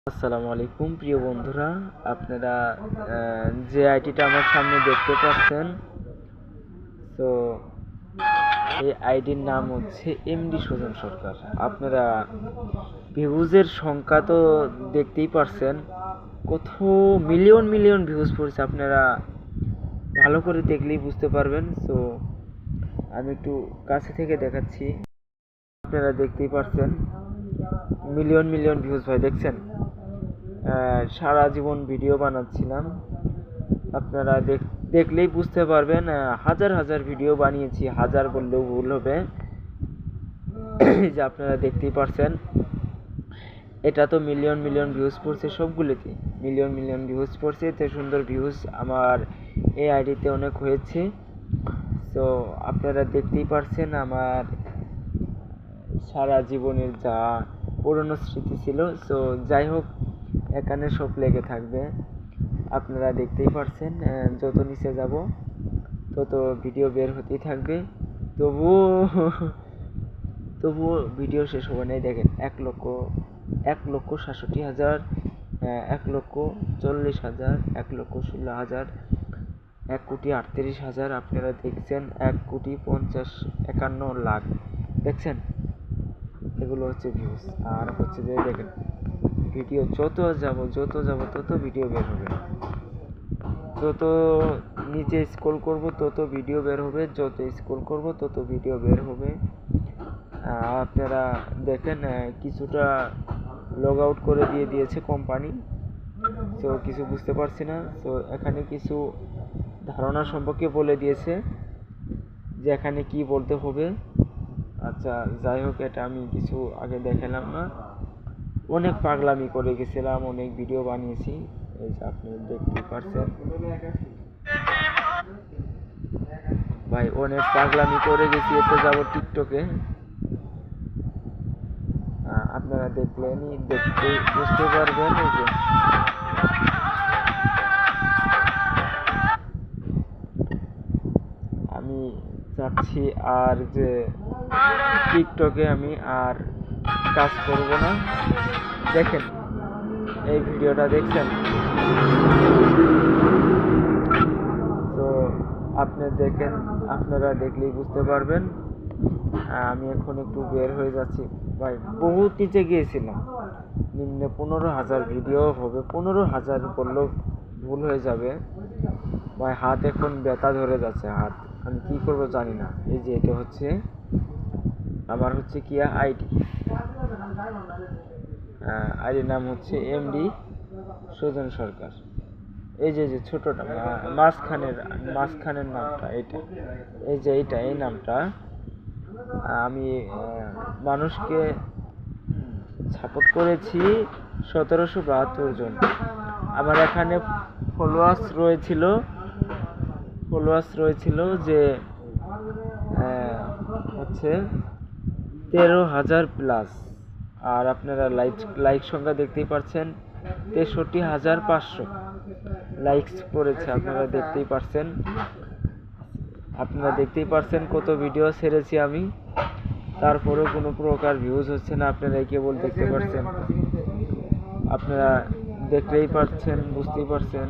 আসসালামু আলাইকুম প্রিয় বন্ধুরা, আপনারা যে আইডিটা আমার সামনে দেখতে পাচ্ছেন, তো এই আইডির নাম হচ্ছে এমডি সুজন সরকার। আপনারা ভিউজের সংখ্যা তো দেখতেই পারছেন, কত মিলিয়ন মিলিয়ন ভিউজ পড়ছে। আপনারা ভালো করে দেখলেই বুঝতে পারবেন। তো আমি একটু কাছে থেকে দেখাচ্ছি, আপনারা দেখতেই পারছেন মিলিয়ন মিলিয়ন ভিউজ। ভাই দেখছেন, সারা জীবন ভিডিও বানাচ্ছিলাম, আপনারা দেখলেই বুঝতে পারবেন। হাজার হাজার ভিডিও বানিয়েছি, হাজার বললেও ভুল হবে। যে আপনারা দেখতেই পারছেন, এটা তো মিলিয়ন মিলিয়ন ভিউজ পড়ছে, সবগুলোতে মিলিয়ন মিলিয়ন ভিউজ পড়ছে। এত সুন্দর ভিউজ আমার এই আইডিতে অনেক হয়েছে। তো আপনারা দেখতেই পারছেন আমার সারা জীবনের যা পুরনো স্মৃতি ছিল। তো যাই হোক, এখানে সব লেগে থাকবে, আপনারা দেখতেই পারছেন। যত নিচে যাব তত ভিডিও বের হতেই থাকবে। তবুও ভিডিও শেষ হবে না। দেখেন, 1,67,000, 1,40,000, 1,16,000, 1,38,000। আপনারা দেখছেন 1,50,51,00,000 দেখছেন। এগুলো হচ্ছে ভিউজ। আর হচ্ছে যে দেখেন, ভিডিও যত যাব তত ভিডিও বের হবে, যত নিচে স্ক্রল করব তত ভিডিও বের হবে, যত স্ক্রল করব তত ভিডিও বের হবে। আপনারা দেখেন, কিছুটা লগ আউট করে দিয়েছে কোম্পানি। তো কিছু বুঝতে পারছি না। তো এখানে কিছু ধারণা সম্পর্কে বলে দিয়েছে যে এখানে কি বলতে হবে। আচ্ছা, যাই হোক, এটা আমি কিছু আগে দেখালাম না। অনেক পাগলামি করে গেছিলাম, অনেক ভিডিও বানিয়েছি, এই যে আপনি দেখতেই পারছেন। ভাই অনেক পাগলামি করে গেছি, এতে যাব টিকটকে। আপনারা দেখলেনই, দেখতে বুঝতে পারবেন। এই যে আমি চাচ্ছি আর যে টিকটকে আমি আর কাজ করব না। দেখেন, এই ভিডিওটা দেখছেন, তো আপনি দেখেন, আপনারা দেখলেই বুঝতে পারবেন। আমি এখন একটু বের হয়ে যাচ্ছি। ভাই বহুত নিচে গিয়েছিলাম, নিম্নে 15,000 ভিডিও হবে। 15,000 বললেও ভুল হয়ে যাবে। ভাই হাত এখন ব্যথা ধরে যাচ্ছে, হাত আমি কী করবো জানি না। এই যে এটা হচ্ছে আমার হচ্ছে কি আইডি, আইডির নাম হচ্ছে এমডি সুজন সরকার। এই যে ছোটটা মাঝখানের নামটা এটা, এই যে এই নামটা আমি মানুষকে সাপোর্ট করেছি 1772 জন। আমার এখানে ফলোয়ার্স রয়েছিল যে হচ্ছে 13,000 প্লাস। আর আপনারা লাইক সংখ্যা দেখতেই পাচ্ছেন, 63,500 লাইকস পড়েছে। আপনারা দেখতেই পারছেন কত ভিডিও ছেড়েছি আমি, তারপরেও কোনো প্রকার ভিউজ হচ্ছে না। আপনারা কেবল দেখতে পাচ্ছেন, আপনারা দেখতেই পাচ্ছেন, বুঝতেই পারছেন।